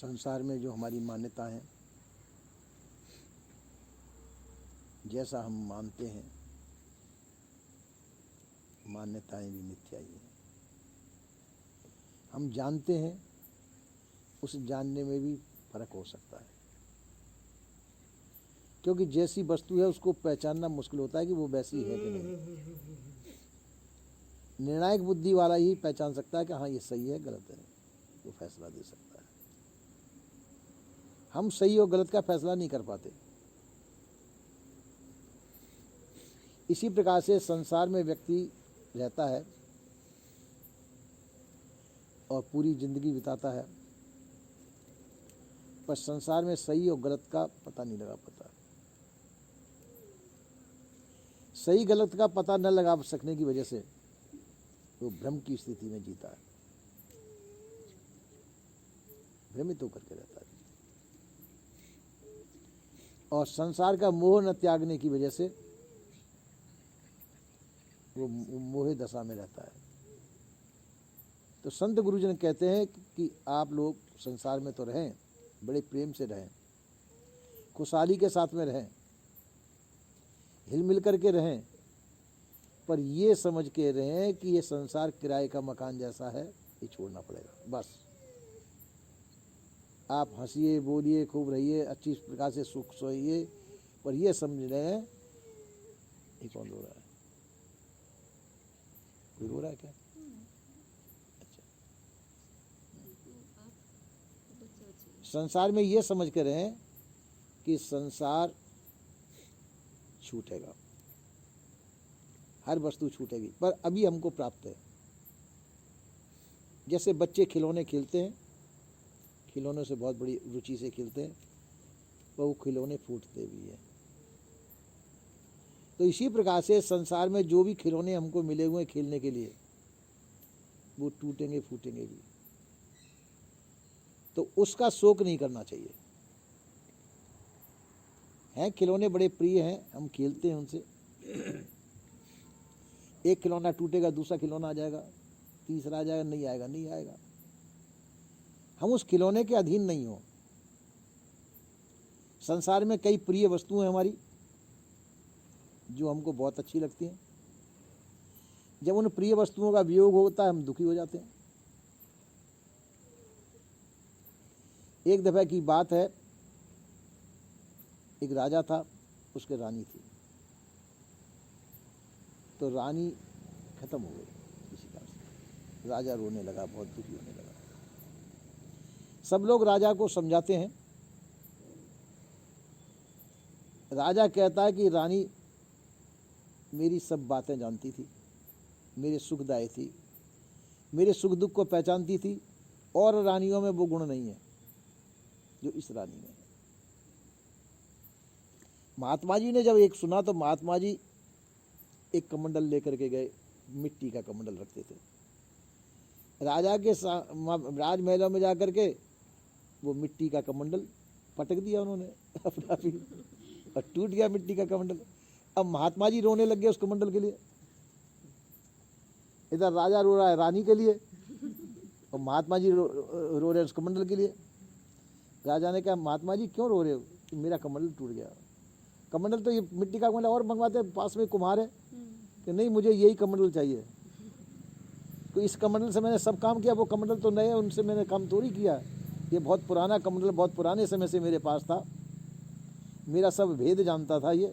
संसार में जो हमारी मान्यता है, जैसा हम मानते हैं, मान्यताएं भी मिथ्या ही हैं। हम जानते हैं, उस जानने में भी फर्क हो सकता है, क्योंकि जैसी वस्तु है उसको पहचानना मुश्किल होता है कि वो वैसी है कि नहीं। निर्णायक बुद्धि वाला ही पहचान सकता है कि हाँ ये सही है गलत है, वो फैसला दे सकता है। हम सही और गलत का फैसला नहीं कर पाते। इसी प्रकार से संसार में व्यक्ति रहता है और पूरी जिंदगी बिताता है, पर संसार में सही और गलत का पता नहीं लगा पाता। सही गलत का पता न लगा सकने की वजह से वो भ्रम की स्थिति में जीता है, भ्रमित होकर के रहता है, और संसार का मोह न त्यागने की वजह से वो मोह दशा में रहता है। तो संत गुरुजन कहते हैं कि आप लोग संसार में तो रहें, बड़े प्रेम से रहें, खुशहाली के साथ में रहें, हिल मिल करके रहें, पर ये समझ के रहें कि ये संसार किराए का मकान जैसा है, ये छोड़ना पड़ेगा। बस आप हंसिए, बोलिए, खूब रहिए, अच्छी प्रकार से सुख सोइए, पर ये समझ रहे हैं। ये कौन रो रहा है? कोई रो रहा है क्या? अच्छा। संसार में ये समझ के रहें कि संसार छूटेगा, हर वस्तु छूटेगी, पर अभी हमको प्राप्त है। जैसे बच्चे खिलौने खेलते हैं, खिलौनों से बहुत बड़ी रुचि से खेलते हैं, पर वो खिलौने फूटते भी हैं। तो इसी प्रकार से संसार में जो भी खिलौने हमको मिले हुए हैं खेलने के लिए, वो टूटेंगे, फूटेंगे भी। तो उसका शोक नहीं करना चाहिए। हैं खिलौने बड़े प्रिय हैं, हम खेलते हैं उनसे। एक खिलौना टूटेगा, दूसरा खिलौना आ जाएगा, तीसरा आ जाएगा, नहीं आएगा, नहीं आएगा। हम उस खिलौने के अधीन नहीं हो। संसार में कई प्रिय वस्तुएं हमारी जो हमको बहुत अच्छी लगती हैं। जब उन प्रिय वस्तुओं का वियोग होता है, हम दुखी हो जाते हैं। एक दफे की बात है, एक राजा था, उसके रानी थी। तो रानी खत्म हो गई किसी कारण से। राजा रोने लगा, बहुत दुखी होने लगा। सब लोग राजा को समझाते हैं। राजा कहता है कि रानी मेरी सब बातें जानती थी, मेरे सुखदायी थी, मेरे सुख दुख को पहचानती थी, और रानियों में वो गुण नहीं है जो इस रानी में है। महात्मा जी ने जब एक सुना तो महात्मा जी एक कमंडल लेकर के गए, मिट्टी का कमंडल रखते थे। राजा के राजमहलों में जाकर के वो मिट्टी का कमंडल पटक दिया उन्होंने अपना भी, और टूट गया मिट्टी का कमंडल। अब महात्मा जी रोने लग गए उस कमंडल के लिए। इधर राजा रो रहा है रानी के लिए, और महात्मा जी रो रहे हैं उस कमंडल के लिए। राजा ने कहा, महात्मा जी क्यों रो रहे हो? कि मेरा कमंडल टूट गया। कमंडल तो ये मिट्टी का कमंडल और मंगवाते, पास में कुम्हार है। कि नहीं, मुझे यही कमंडल चाहिए। तो इस कमंडल से मैंने सब काम किया, वो कमंडल तो नए है, उनसे मैंने काम थोड़ी किया। ये बहुत पुराना कमंडल, बहुत पुराने समय से मेरे पास था, मेरा सब भेद जानता था ये।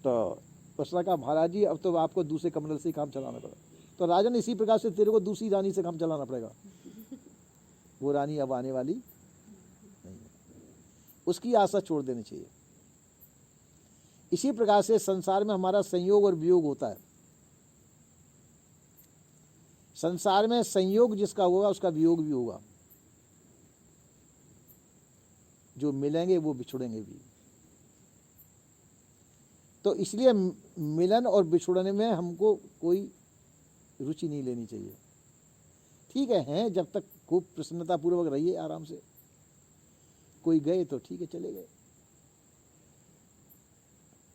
तो उसने कहा, महाराज जी अब तो आपको दूसरे कमंडल से ही काम चलाना पड़ा। तो राजा ने इसी प्रकार से तेरे को दूसरी रानी से काम चलाना पड़ेगा। वो रानी अब आने वाली नहीं है, उसकी आशा छोड़ देनी चाहिए। इसी प्रकार से संसार में हमारा संयोग और वियोग होता है। संसार में संयोग जिसका होगा उसका वियोग भी होगा। जो मिलेंगे वो बिछुड़ेंगे भी। तो इसलिए मिलन और बिछुड़ने में हमको कोई रुचि नहीं लेनी चाहिए। ठीक है, हैं जब तक खूब प्रसन्नता पूर्वक रहिए, आराम से। कोई गए तो ठीक है, चले गए।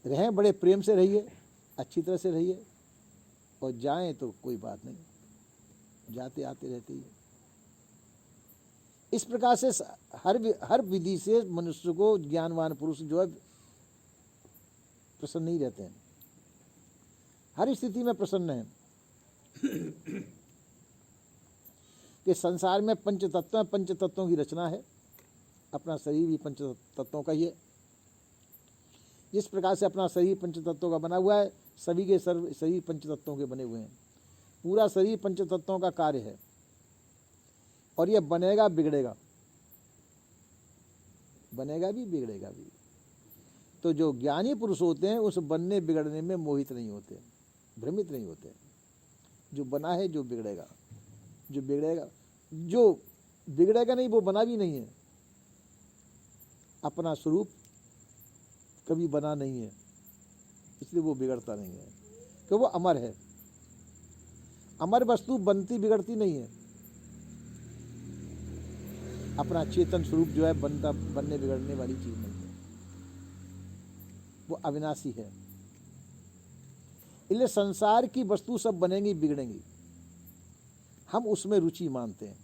रहें, बड़े प्रेम से रहिए, अच्छी तरह से रहिए, और जाएं तो कोई बात नहीं, जाते आते रहते ही। इस प्रकार से हर विधि से मनुष्य को ज्ञानवान पुरुष जो है प्रसन्न ही रहते हैं, हर स्थिति में प्रसन्न है। कि संसार में पंच तत्व है, पंच तत्वों की रचना है, अपना शरीर भी पंच तत्वों का ही है। जिस प्रकार से अपना शरीर पंच तत्वों का बना हुआ है, सभी के शरीर पंच तत्वों के बने हुए हैं। पूरा शरीर पंच तत्वों का कार्य है और यह बनेगा बिगड़ेगा, बनेगा भी बिगड़ेगा भी। तो जो ज्ञानी पुरुष होते हैं उस बनने बिगड़ने में मोहित नहीं होते, भ्रमित नहीं होते। जो बना है जो बिगड़ेगा, जो बिगड़ेगा, जो बिगड़ेगा नहीं वो बना भी नहीं है। अपना स्वरूप कभी बना नहीं है, इसलिए वो बिगड़ता नहीं है, क्योंकि वो अमर है। अमर वस्तु बनती बिगड़ती नहीं है। अपना चेतन स्वरूप जो है बनने बिगड़ने वाली चीज नहीं है, वो अविनाशी है। इसलिए संसार की वस्तु सब बनेंगी बिगड़ेंगी, हम उसमें रुचि मानते हैं।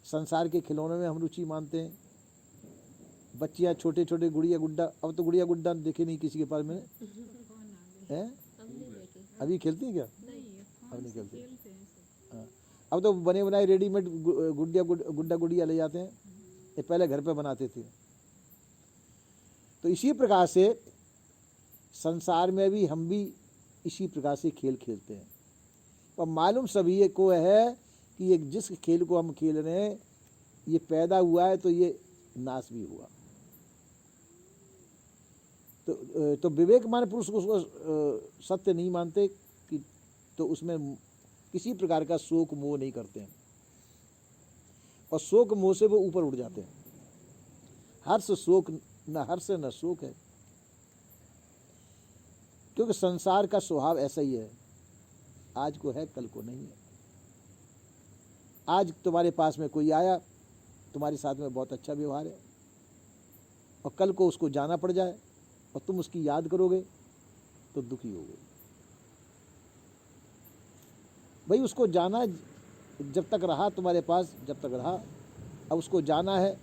संसार के खिलौनों में हम रुचि मानते हैं। बच्चियां छोटे छोटे गुड़िया गुड्डा, अब तो गुड़िया गुड्डा देखे नहीं किसी के पास में है। अभी खेलती है क्या? अब नहीं खेलती। हाँ, अब तो बने बनाए रेडीमेड गुड्डा गुड़िया ले जाते हैं, ये पहले घर पे बनाते थे। तो इसी प्रकार से संसार में भी हम भी इसी प्रकार से खेल खेलते हैं। और मालूम सभी को है कि ये जिस खेल को हम खेल रहे हैं ये पैदा हुआ है तो ये नाश भी हुआ। तो विवेकमान पुरुष उसको सत्य नहीं मानते कि, तो उसमें किसी प्रकार का शोक मोह नहीं करते हैं, और शोक मोह से वो ऊपर उठ जाते हैं। हर्ष शोक न हर्ष न शोक है, क्योंकि संसार का स्वभाव ऐसा ही है, आज को है कल को नहीं है। आज तुम्हारे पास में कोई आया, तुम्हारे साथ में बहुत अच्छा व्यवहार है, और कल को उसको जाना पड़ जाए और तुम उसकी याद करोगे तो दुखी होगे। भाई उसको जाना जब तक रहा तुम्हारे पास, जब तक रहा, अब उसको जाना है,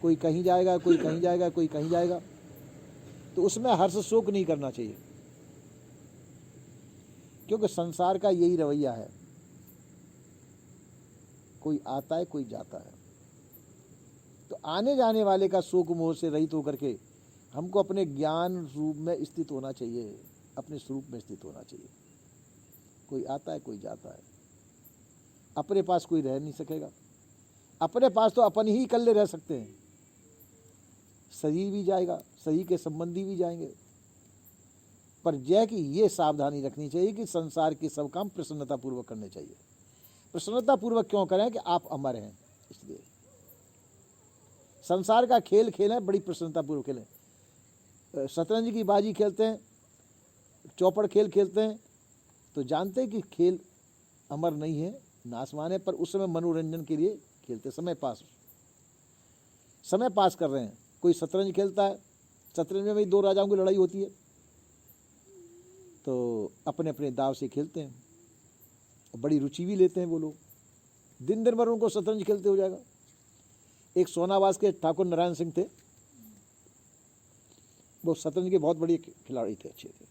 कोई कहीं जाएगा, कोई कहीं जाएगा, कोई कहीं जाएगा, तो उसमें हर्ष शोक नहीं करना चाहिए, क्योंकि संसार का यही रवैया है, कोई आता है कोई जाता है। तो आने जाने वाले का शोक मोह से रहित होकर के हमको अपने ज्ञान रूप में स्थित होना चाहिए, अपने स्वरूप में स्थित होना चाहिए। कोई आता है कोई जाता है, अपने पास कोई रह नहीं सकेगा। अपने पास तो अपन ही इकल्ले रह सकते हैं, शरीर भी जाएगा, शरीर के संबंधी भी जाएंगे, पर जय कि ये सावधानी रखनी चाहिए कि संसार के सब काम प्रसन्नता पूर्वक करने चाहिए। प्रसन्नता पूर्वक क्यों करें? कि आप अमर हैं, इसलिए संसार का खेल खेलें, बड़ी प्रसन्नता पूर्वक खेलें। शतरंज की बाजी खेलते हैं, चौपड़ खेल खेलते हैं, तो जानते हैं कि खेल अमर नहीं है, नाशवान है, पर उस समय मनोरंजन के लिए खेलते, समय पास कर रहे हैं। कोई शतरंज खेलता है, शतरंज में भी दो राजाओं की लड़ाई होती है, तो अपने अपने दाव से खेलते हैं, बड़ी रुचि भी लेते हैं वो लोग। दिन भर उनको शतरंज खेलते हो जाएगा। एक सोनावास के ठाकुर नारायण सिंह थे, वो शतरंज के बहुत बड़े खिलाड़ी थे, अच्छे थे।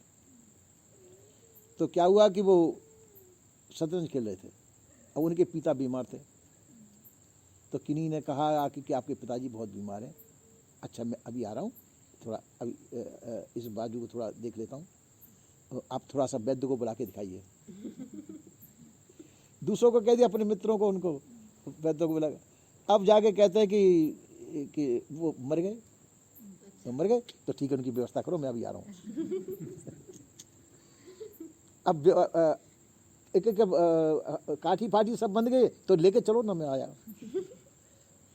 तो क्या हुआ कि वो शतरंज खेल रहे थे, अब उनके पिता बीमार थे। तो किन्हीं ने कहा आके कि आपके पिताजी बहुत बीमार हैं, अच्छा मैं अभी आ रहा हूँ, थोड़ा अभी इस बाजू को थोड़ा देख लेता हूँ, आप थोड़ा सा वैद्य को बुला के दिखाइए। दूसरों को कह दिया, अपने मित्रों को, उनको वैद्य को बुला। अब जाके कहते हैं कि वो मर गए, तो ठीक है उनकी व्यवस्था करो, मैं अभी आ रहा हूँ। अब एक काठी फाठी सब बंध गए, तो लेके चलो ना, मैं आया।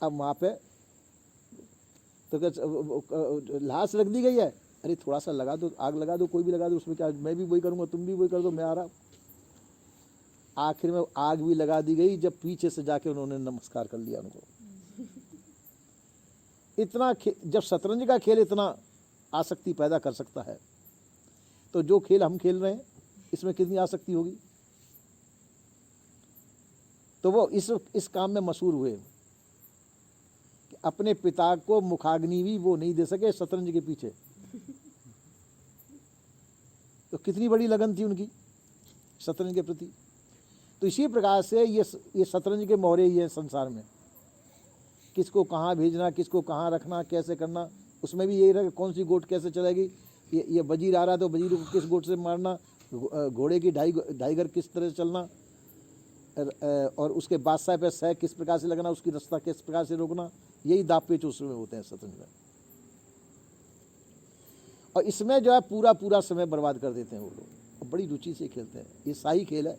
अब वहाँ पे तो लाश रख दी गई है, अरे थोड़ा सा लगा दो, आग लगा दो, कोई भी लगा दो, उसमें क्या, मैं भी वही करूँगा, तुम भी वही कर दो, मैं आ रहा। आखिर में आग भी लगा दी गई, जब पीछे से जाके उन्होंने नमस्कार कर लिया उनको। इतना जब शतरंज का खेल इतना आसक्ति पैदा कर सकता है, तो जो खेल हम खेल रहे हैं इसमें कितनी आसक्ति होगी। तो वो इस काम में मशहूर हुए कि अपने पिता को मुखाग्नि भी वो नहीं दे सके शतरंज के पीछे। तो कितनी बड़ी लगन थी उनकी शतरंज के प्रति। तो इसी प्रकार से ये शतरंज के मोहरे ही है संसार में, किसको कहाँ भेजना, किसको कहाँ रखना, कैसे करना। उसमें भी यही रहा कौन सी गोट कैसे चलेगी, ये वजीर आ रहा तो वजीर को किस गोट से मारना, घोड़े की ढाई घर किस तरह से चलना, और उसके बादशाह पे सह किस प्रकार से लगना, उसकी रास्ता किस प्रकार से रोकना। यही दाव पेच उसमें होते हैं शतरंज में। और इसमें जो है पूरा पूरा समय बर्बाद कर देते हैं वो लोग, बड़ी रुचि से खेलते हैं। ये शाही खेल है।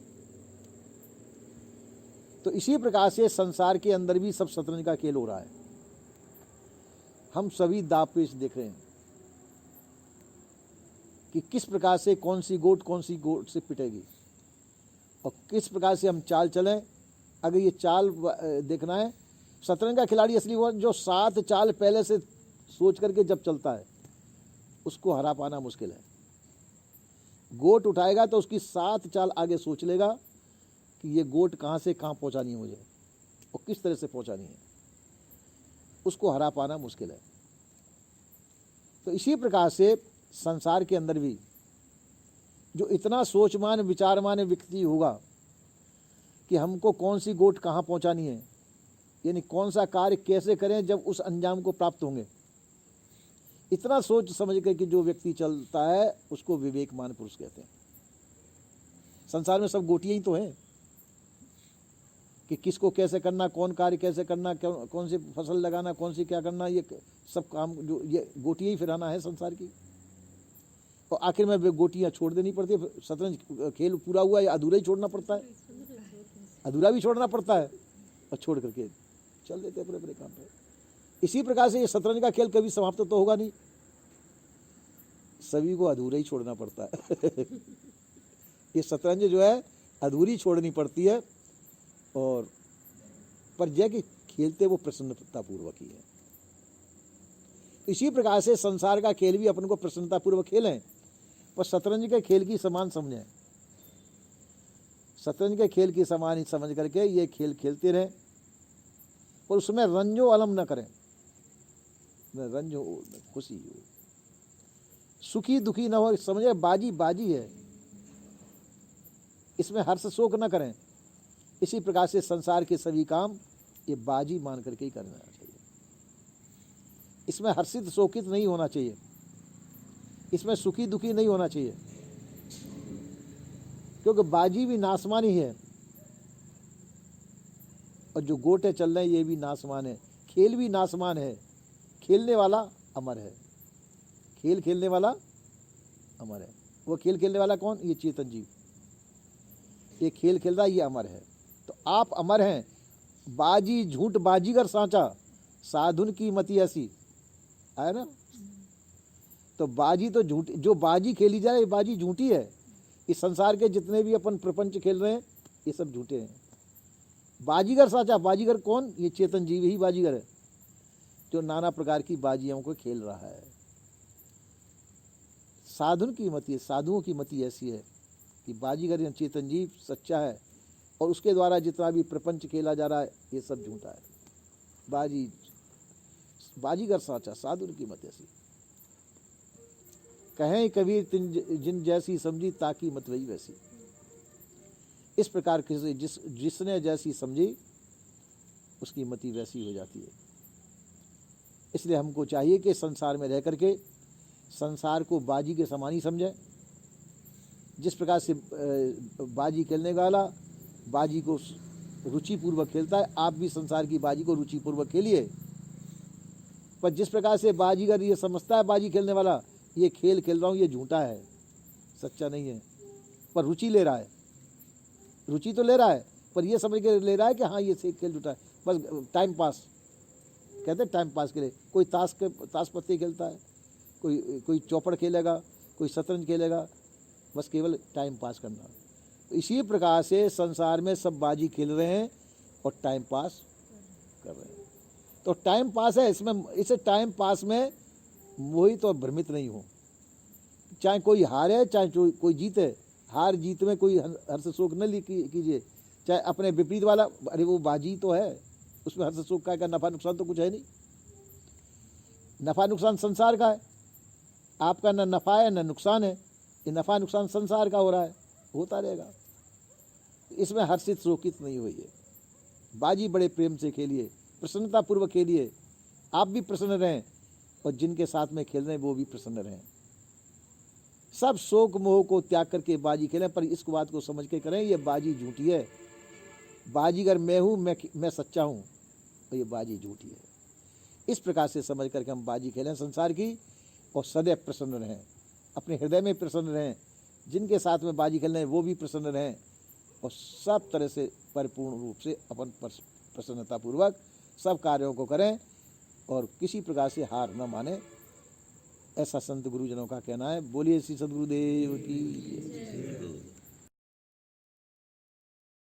तो इसी प्रकार से संसार के अंदर भी सब शतरंज का खेल हो रहा है। हम सभी दाव पेच देख रहे हैं कि किस प्रकार से कौन सी गोट से पिटेगी और किस प्रकार से हम चाल चलें। अगर ये चाल देखना है, शतरंज का खिलाड़ी असली वो जो 7 चाल पहले से सोच करके जब चलता है, उसको हरा पाना मुश्किल है। गोट उठाएगा तो उसकी 7 चाल आगे सोच लेगा कि ये गोट कहाँ से कहाँ पहुँचानी है मुझे और किस तरह से पहुँचानी है, उसको हरा पाना मुश्किल है। तो इसी प्रकार से संसार के अंदर भी जो इतना सोचमान विचारमान व्यक्ति होगा कि हमको कौन सी गोट कहाँ पहुँचानी है, यानी कौन सा कार्य कैसे करें जब उस अंजाम को प्राप्त होंगे, इतना सोच समझ कर कि जो व्यक्ति चलता है उसको विवेकमान पुरुष कहते हैं। संसार में सब गोटियाँ ही तो हैं कि किसको कैसे करना, कौन कार्य कैसे करना, कौन सी फसल लगाना, कौन सी क्या करना, ये सब काम जो ये गोटियाँ ही फिराना है संसार की। और आखिर में वे गोटियाँ छोड़ देनी पड़ती है। शतरंज खेल पूरा हुआ या अधूरा ही छोड़ना पड़ता है, अधूरा भी छोड़ना पड़ता है और छोड़ करके चल देते अपने अपने काम पर। इसी प्रकार से ये शतरंज का खेल कभी समाप्त तो होगा नहीं, सभी को अधूरा ही छोड़ना पड़ता है। ये शतरंज जो है अधूरी छोड़नी पड़ती है, और पर जय कि खेलते वो प्रसन्नतापूर्वक ही है। इसी प्रकार से संसार का खेल भी अपन को प्रसन्नतापूर्वक खेलें, पर शतरंज के खेल की समान समझें। शतरंज के खेल की समान ही समझ करके ये खेल खेलते रहें, और उसमें रंजो अलम न करें, रंज हो, खुशी हो, सुखी दुखी न हो, समझे बाजी बाजी है, इसमें हर्ष शोक न करें। इसी प्रकार से संसार के सभी काम ये बाजी मान करके ही करना चाहिए। इसमें हर्षित शोकित नहीं होना चाहिए, इसमें सुखी दुखी नहीं होना चाहिए, क्योंकि बाजी भी नासमान ही है और जो गोटे चल रहे हैं ये भी नासमान है, खेल भी नासमान है। खेलने वाला अमर है, खेल खेलने वाला अमर है। वो खेल खेलने वाला कौन? ये चेतन जीव, ये खेल खेल रहा है, ये अमर है। तो आप अमर हैं। बाजी झूठ बाजीगर सांचा, साधुन की मति ऐसी है ना। तो बाजी तो झूठी, जो बाजी खेली जाए बाजी झूठी है। इस संसार के जितने भी अपन प्रपंच खेल रहे हैं ये सब झूठे हैं। बाजीगर साचा, बाजीगर कौन? ये चेतन जीव ही बाजीगर है, जो नाना प्रकार की बाजियों को खेल रहा है। साधुन की मति, साधुओं की मति ऐसी है कि बाजीगर या चेतन जीव सच्चा है, और उसके द्वारा जितना भी प्रपंच खेला जा रहा है ये सब झूठा है। बाजीगर साचा, साधुन की मति ऐसी। कहें कबीर जिन जैसी समझी ताकि मत वही वैसी। इस प्रकार किसी जिसने जैसी समझी उसकी मति वैसी हो जाती है। इसलिए हमको चाहिए कि संसार में रह करके संसार को बाजी के समान ही समझें। जिस प्रकार से बाजी खेलने वाला बाजी को रुचिपूर्वक खेलता है, आप भी संसार की बाजी को रुचिपूर्वक खेलिए। पर जिस प्रकार से बाजीगर ये समझता है बाजी खेलने वाला ये खेल खेल रहा हूँ, ये झूठा है, सच्चा नहीं है, पर रुचि ले रहा है, रुचि तो ले रहा है पर ये समझ के ले रहा है कि हाँ ये खेल झूठा है, बस टाइम पास कहते हैं, टाइम पास के लिए। कोई ताश पत्ती खेलता है, कोई चौपड़ खेलेगा, कोई शतरंज खेलेगा, बस केवल टाइम पास करना। तो इसी प्रकार से संसार में सब बाजी खेल रहे हैं और टाइम पास कर रहे हैं। तो टाइम पास है, इसमें इसे टाइम पास में मोहित और भ्रमित नहीं हो। चाहे कोई हारे चाहे कोई जीते, हार जीत में कोई हर्ष शोक न कीजिए, चाहे अपने विपरीत वाला, अरे वो बाजी तो है, उसमें हर्ष सुख का नफा नुकसान तो कुछ है नहीं। नफा नुकसान संसार का है, आपका न नफा है न नुकसान है, ये नफा नुकसान संसार का हो रहा है, होता रहेगा। इसमें हर्षित शोकित नहीं होइए। बाजी बड़े प्रेम से खेलिए, प्रसन्नता पूर्वक खेलिए, आप भी प्रसन्न रहें और जिनके साथ में खेल रहे हैं वो भी प्रसन्न रहें। सब शोक मोह को त्याग करके बाजी खेलें, पर इस बात को समझ के करें, ये बाजी झूठी है। बाजीगर मैं हूं, मैं सच्चा हूं, और ये बाजी झूठी है। इस प्रकार से समझ करके हम बाजी खेलें संसार की, और सदैव प्रसन्न रहें, अपने हृदय में प्रसन्न रहें, जिनके साथ में बाजी खेल रहे हैं वो भी प्रसन्न रहें, और सब तरह से परिपूर्ण रूप से अपन प्रसन्नतापूर्वक सब कार्यों को करें और किसी प्रकार से हार न माने। ऐसा संत गुरुजनों का कहना है। बोलिए श्री सद्गुरुदेव की।